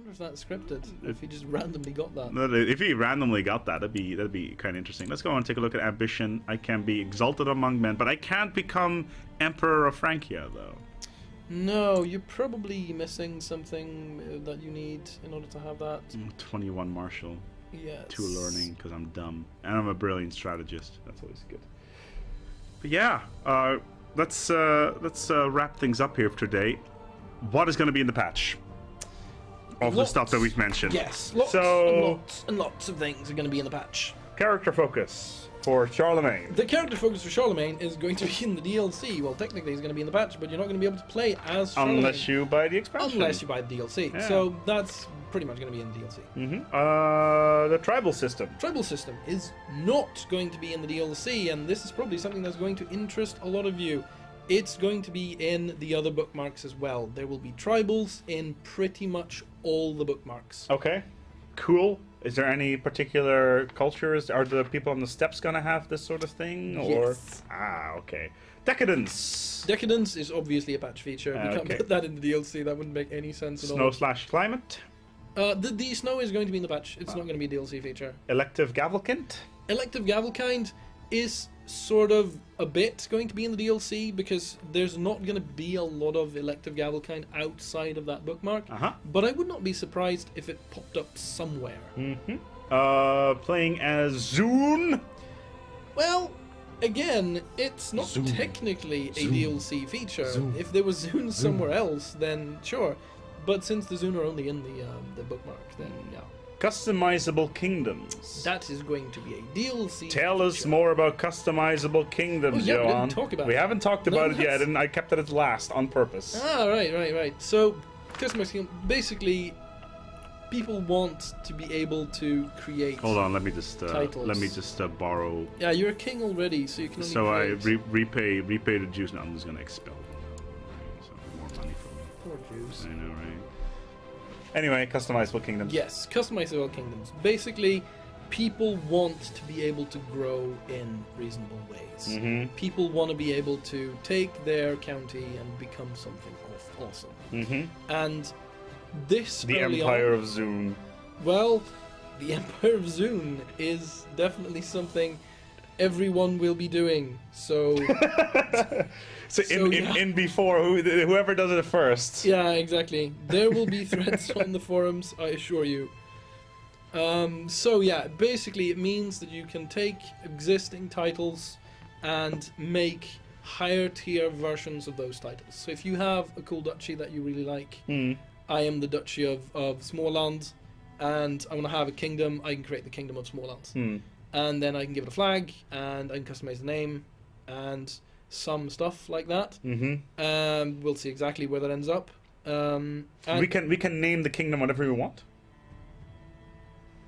wonder if that's scripted. If he just randomly got that. If he randomly got that, that'd be kind of interesting. Let's go on and take a look at ambition. I can be exalted among men, but I can't become Emperor of Francia, though. No, you're probably missing something that you need in order to have that. 21 martial. Yes. 2 learning, because I'm dumb. And I'm a brilliant strategist. That's always good. But yeah, let's wrap things up here for today. What is going to be in the patch? Of the stuff that we've mentioned. Yes, lots and lots of things are going to be in the patch. Character focus for Charlemagne. The character focus for Charlemagne is going to be in the DLC. Well, technically it's going to be in the patch, but you're not going to be able to play as Charlemagne. Unless you buy the expansion. Unless you buy the DLC. Yeah. So that's pretty much going to be in the DLC. The tribal system. Tribal system is not going to be in the DLC, and this is probably something that's going to interest a lot of you. It's going to be in the other bookmarks as well. There will be tribals in pretty much all the bookmarks. Okay, cool. Is there any particular cultures? Are the people on the steppes going to have this sort of thing? Or? Yes. Ah, okay. Decadence. Decadence is obviously a patch feature. We can't put that in the DLC. That wouldn't make any sense at all. Snow/climate. The snow is going to be in the patch. It's not going to be a DLC feature. Elective Gavelkind. Elective Gavelkind is sort of a bit going to be in the DLC because there's not going to be a lot of Elective Gavelkind outside of that bookmark. But I would not be surprised if it popped up somewhere. Playing as Zune. Well, again, it's not technically a DLC feature. If there was Zune somewhere else, then sure. But since the Zune are only in the bookmark, then yeah. Customizable kingdoms. That is going to be a DLC. Tell us more about customizable kingdoms, yeah, Johan. We haven't talked about it yet, and I kept it at last on purpose. Ah, right. So, customized kingdom, basically, people want to be able to create. Hold on, let me just titles. Borrow. Yeah, you're a king already, so you can only. So I repay the Jews. Now I'm just gonna expel them. So more money from me. Poor Jews. I know, right? Anyway, customizable kingdoms. Yes, customizable kingdoms. Basically, people want to be able to grow in reasonable ways. People want to be able to take their county and become something awesome. And this the Empire of Zune. Well, the Empire of Zune is definitely something everyone will be doing. So. In before whoever does it first. Yeah, exactly. There will be threads on the forums, I assure you. So yeah, basically it means that you can take existing titles and make higher tier versions of those titles. So if you have a cool duchy that you really like, I am the Duchy of Småland, and I want to have a kingdom, I can create the Kingdom of Småland. And then I can give it a flag, and I can customize the name, and some stuff like that. We'll see exactly where that ends up. We can name the kingdom whatever we want.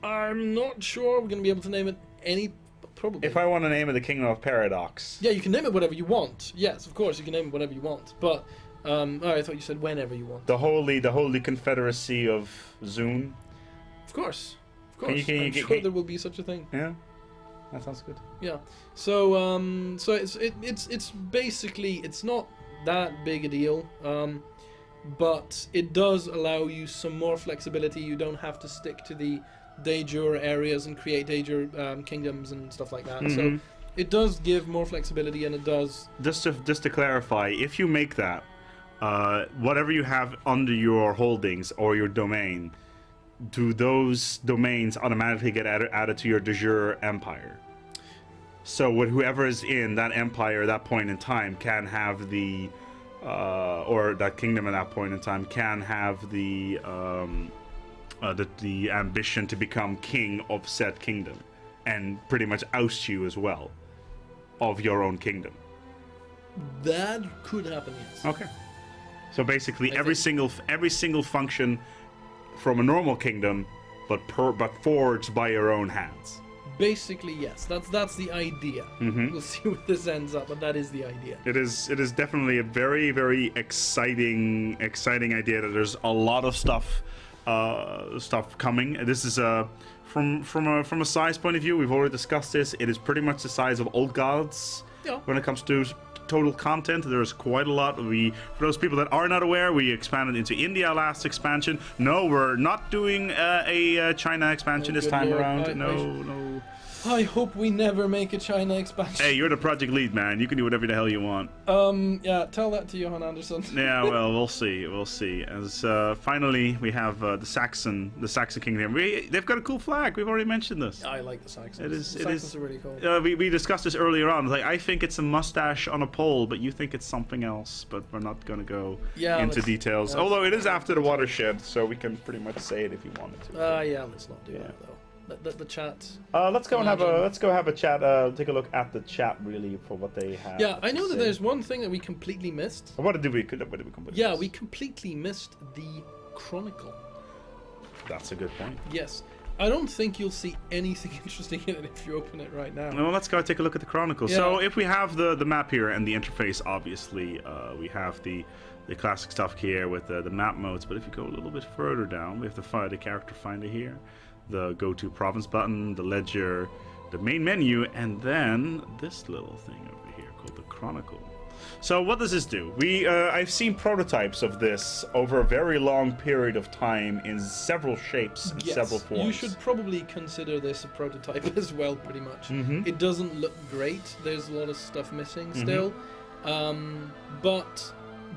I'm not sure we're going to be able to name it any. Probably. If I want to name it the Kingdom of Paradox. Yeah, you can name it whatever you want. Yes, of course you can name it whatever you want. But I thought you said whenever you want. The Holy Confederacy of Zune. Of course. I'm sure there will be such a thing. Yeah. That sounds good. Yeah. So it's basically, it's not that big a deal, but it does allow you some more flexibility. You don't have to stick to the de jure areas and create de jure kingdoms and stuff like that. So it does give more flexibility, and it does. Just to clarify, if you make that, whatever you have under your holdings or your domain, do those domains automatically get added to your de jure empire? So whoever is in that empire at that point in time can have the, or that kingdom at that point in time can have the ambition to become king of said kingdom, and pretty much oust you as well of your own kingdom. That could happen, yes. Okay. So basically, every single function from a normal kingdom, but forged by your own hands. Basically, yes. That's the idea. We'll see where this ends up, but that is the idea. It is definitely a very, very exciting idea. That there's a lot of stuff coming. This is from a size point of view. We've already discussed this. It is pretty much the size of Old Gods when it comes to total content. There's quite a lot. For those people that are not aware, we expanded into India last expansion. No, we're not doing a China expansion this time around. No. I hope we never make a China expansion. Hey, you're the project lead, man. You can do whatever the hell you want. Yeah, tell that to Johan Anderson. Yeah, well, we'll see. As finally we have the Saxon Kingdom. They've got a cool flag. We've already mentioned this. I like the Saxons. The Saxons are really cool. We discussed this earlier on. Like, I think it's a mustache on a pole, but you think it's something else. But we're not going to go into details. Although it is after the watershed, so we can pretty much say it if you wanted to. Yeah, let's not do that though. The chat. Let's go have a chat. Take a look at the chat really for what they have. Yeah, I know that there's one thing that we completely missed. What did we completely Yeah, miss? we completely missed the Chronicle. That's a good point. Yes. I don't think you'll see anything interesting in it if you open it right now. Well, let's go take a look at the Chronicle. Yeah. So if we have the map here and the interface, obviously, we have the classic stuff here with the map modes. But if you go a little bit further down, we have the character finder here, the go to province button, the ledger, the main menu, and then this little thing over here called the Chronicle. So what does this do? I've seen prototypes of this over a very long period of time in several shapes and several forms. You should probably consider this a prototype as well, pretty much. It doesn't look great. There's a lot of stuff missing still. But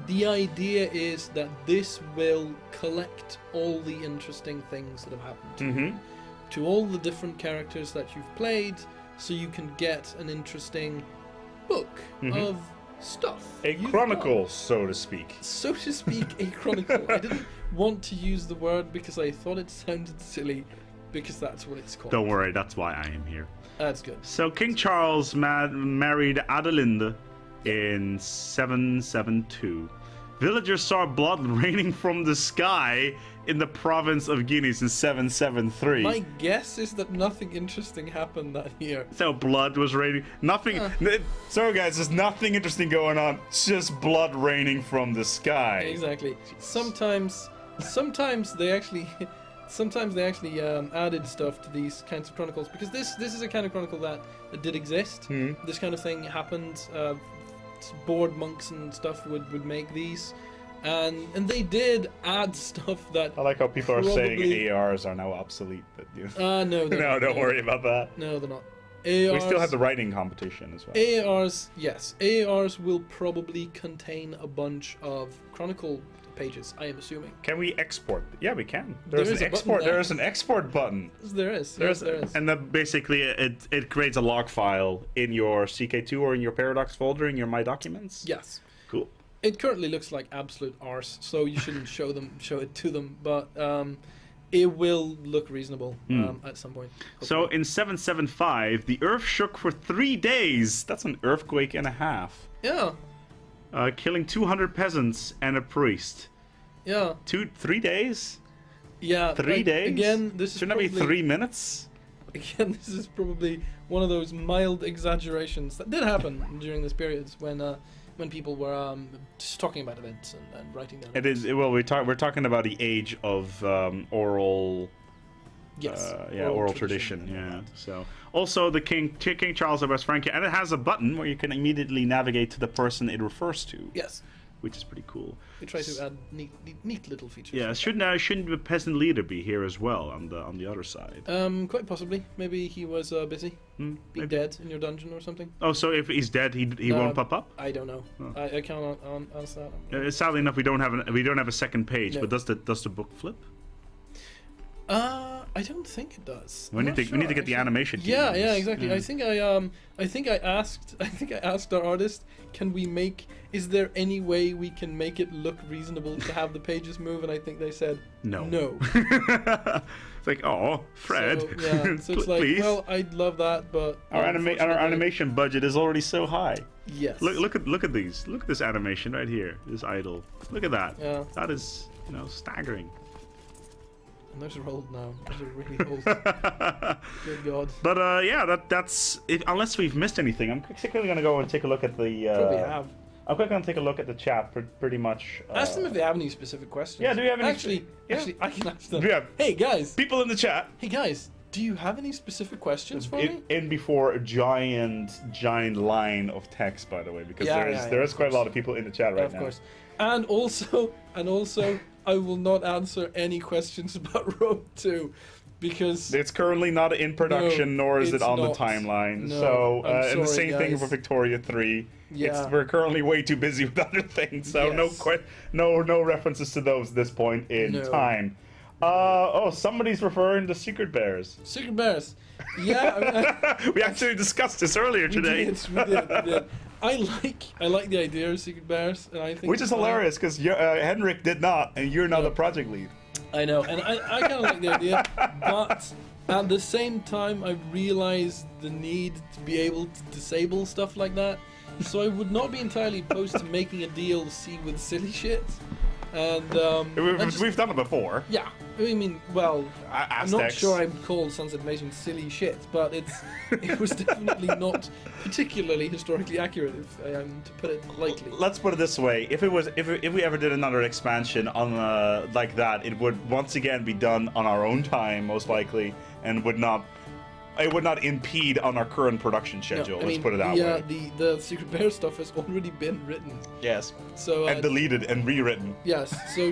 the idea is that this will collect all the interesting things that have happened to you, to all the different characters that you've played, so you can get an interesting book of stuff. A chronicle, so to speak. So to speak, a chronicle. I didn't want to use the word because I thought it sounded silly, because that's what it's called. Don't worry, that's why I am here. That's good. So King Charles married Adelinde in 772. Villagers saw blood raining from the sky in the province of Guineas in 773. My guess is that nothing interesting happened that year. So blood was raining. Nothing. Sorry guys, there's nothing interesting going on. It's just blood raining from the sky. Exactly. Sometimes they actually added stuff to these kinds of chronicles, because this is a kind of chronicle that did exist. This kind of thing happened. Bored monks and stuff would make these, and they did add stuff that I like how people are saying ARs are now obsolete, but no, don't worry about that. No, they're not. We still have the writing competition as well. ARs, yes, ARs will probably contain a bunch of chronicle pages, I am assuming. Can we export? Yeah, we can. There's an export button. There is. And then basically it creates a log file in your CK2 or in your Paradox folder in your My Documents. Yes. Cool. It currently looks like absolute arse, so you shouldn't show it to them, but it will look reasonable at some point. Hopefully. So in 775, the earth shook for 3 days. That's an earthquake and a half. Yeah. Killing 200 peasants and a priest. Yeah. 3 days? Yeah. 3 days? Again, this Shouldn't that be 3 minutes? Again, this is probably one of those mild exaggerations that did happen during this period when people were just talking about events and writing down. It is. Well, we're talking about the age of oral. Yes. Oral tradition. Yeah. So also the King Charles of West Francia, and it has a button where you can immediately navigate to the person it refers to. Yes. Which is pretty cool. We try to add neat little features. Yeah. Shouldn't the peasant leader be here as well on the other side? Quite possibly. Maybe he was busy. Be dead in your dungeon or something. Oh, so if he's dead, he won't pop up? I don't know. Oh. I can't answer that. Sadly enough, we don't have a second page. No. But does the book flip? I don't think it does. We need to get the animation team. Yeah, exactly. Yeah. I think I asked our artist, is there any way we can make it look reasonable to have the pages move? And I think they said no. It's like, oh, Fred. So it's like, please. well, I'd love that, but our animation budget is already so high. Yes. Look at these. Look at this animation right here. This idol. Look at that. Yeah. That is, staggering. And those are old now. Those are really old. Good God. But that's it. Unless we've missed anything, I'm quickly gonna go and take a look at the. Probably have. I'm quickly gonna take a look at the chat. Pretty much. Ask them if they have any specific questions. Yeah. Do you have any? Actually, I can ask them. Yeah. Hey guys. People in the chat. Hey guys. Do you have any specific questions for me? In before a giant line of text, by the way, because there is quite a lot of people in the chat right now. Of course. And also, I will not answer any questions about Rome 2, because it's currently not in production, nor is it on the timeline. No, so, I'm and the sorry, same thing guys. for Victoria 3. Yeah. We're currently way too busy with other things, so Yes. no references to those at this point in time. Somebody's referring to Secret Bears. Secret Bears. Yeah. We actually discussed this earlier today. We did. I like the idea of Secret Bears, and I think Which is hilarious, because Henrik did not, and you're not No. a project lead. I know, and I kind of like the idea, but at the same time, I realize the need to be able to disable stuff like that. So I would not be entirely opposed to making a DLC with silly shit. And We've done it before. yeah, I mean, well, I'm not Aztecs. sure I'd call Sunset Invasion silly shit, but it was definitely not particularly historically accurate, if I am to put it lightly. Let's put it this way: if we ever did another expansion on like that, it would once again be done on our own time, most likely, and would not impede on our current production schedule. No, I let's mean, put it that way. the Secret Bear stuff has already been written. Yes. So And deleted and rewritten. yes, so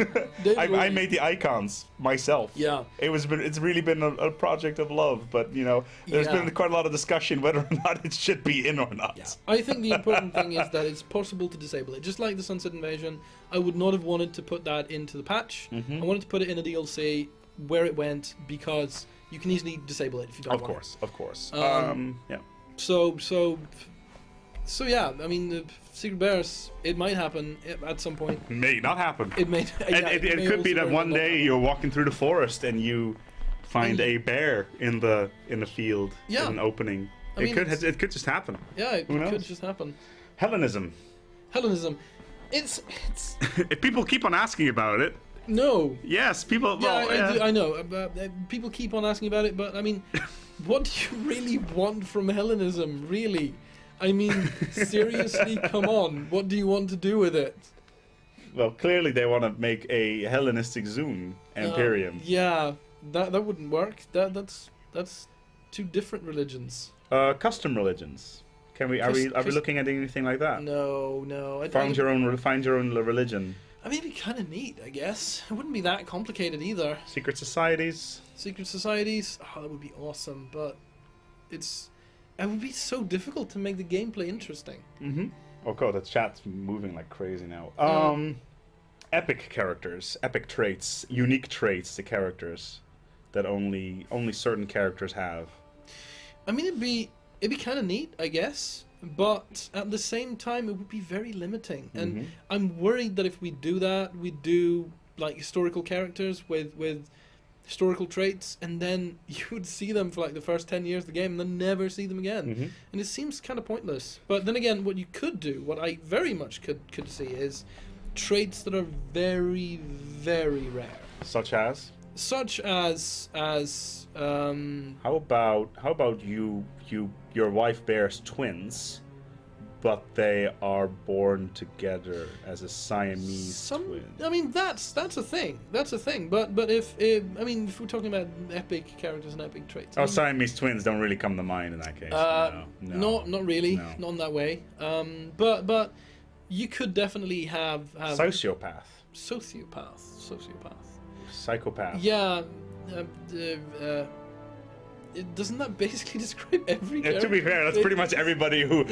I made the icons myself. Yeah. It's really been a project of love, but there's been quite a lot of discussion whether or not it should be in or not. Yeah. I think the important thing is that it's possible to disable it. Just like the Sunset Invasion, I would not have wanted to put that into the patch. I wanted to put it in a DLC where it went, because you can easily disable it if you don't want it. Of course. Yeah. So yeah, I mean, the Secret Bears, it might happen at some point. May not happen. It may. And it could be that one day you're walking through the forest and you find a bear in the field in an opening. It could just happen. Yeah, it Who knows? could just happen. Hellenism. It's If people keep on asking about it. no. Yes, people. Yeah, I know. People keep on asking about it, but I mean, what do you really want from Hellenism, really? I mean, seriously, come on. What do you want to do with it? Well, clearly they want to make a Hellenistic Zune Imperium. Yeah, that wouldn't work. That's two different religions. Custom religions. Are we looking at anything like that? No. Find your own religion. I mean, it'd be kind of neat, I guess. It wouldn't be that complicated either. Secret societies. Secret societies, that would be awesome, but it would be so difficult to make the gameplay interesting. Mm-hmm. Oh god, the chat's moving like crazy now. Epic characters, epic traits, unique traits to characters that only certain characters have. I mean, it'd be kind of neat, I guess, but at the same time, it would be very limiting. And I'm worried that if we do that, we do like historical characters with historical traits, and then you would see them for like the first 10 years of the game and then never see them again. And it seems kind of pointless. But then again, what you could do, what I very much could see, is traits that are very, very rare. Such as how about your wife bears twins, but they are born together as a Siamese twin. I mean, that's a thing. That's a thing. But if we're talking about epic characters and epic traits. Siamese twins don't really come to mind in that case. No. Not really. No. Not in that way. But you could definitely have sociopath, psychopath. Yeah. Doesn't that basically describe every character? To be fair, that's pretty much everybody who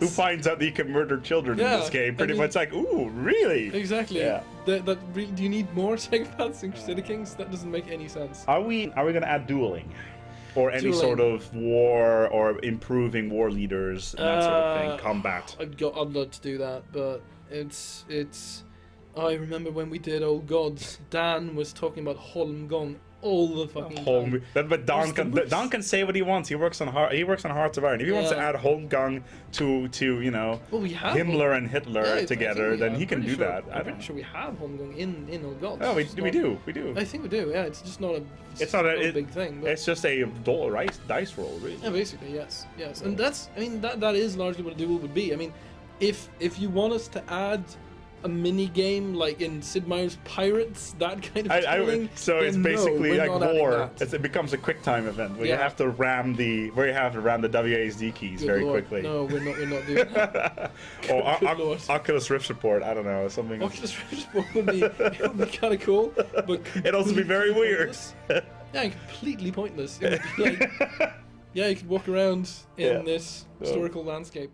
finds out that you can murder children in this game. Pretty much like, ooh, really? Exactly. Yeah. Do you need more psychopaths in Crusader Kings? That doesn't make any sense. Are we going to add dueling? Or any Dueling. sort of war, or improving war leaders and that sort of thing, combat? I'd love to do that, but it's. I remember when we did Old Gods, Dan was talking about Holmgong all the fucking time. But Don can say what he wants. He works on Hearts of Iron. If he wants to add Holmgong to well, we have Himmler and Hitler together, then he can do that. I'm pretty sure we have Holmgong in Old Gods. Oh, we do. I think we do. Yeah, it's just not a. It's not a big thing. But it's just a dice roll, really. yeah, basically, yes, and that's. I mean, that is largely what a duel would be. I mean, if you want us to add a mini game like in Sid Meier's Pirates, that kind of tooling, so it's then no, basically we're like not adding war. that. It becomes a quick time event where you Yeah. have to ram the WASD keys Good very Lord. quickly. No, we're not doing that. Or Good Lord. Oculus Rift support. I don't know, something. Oculus Rift Support would be kind of cool, but It'd also be very completely weird. pointless. Yeah, completely pointless. It would be like, yeah, you could walk around in Yeah. this historical landscape.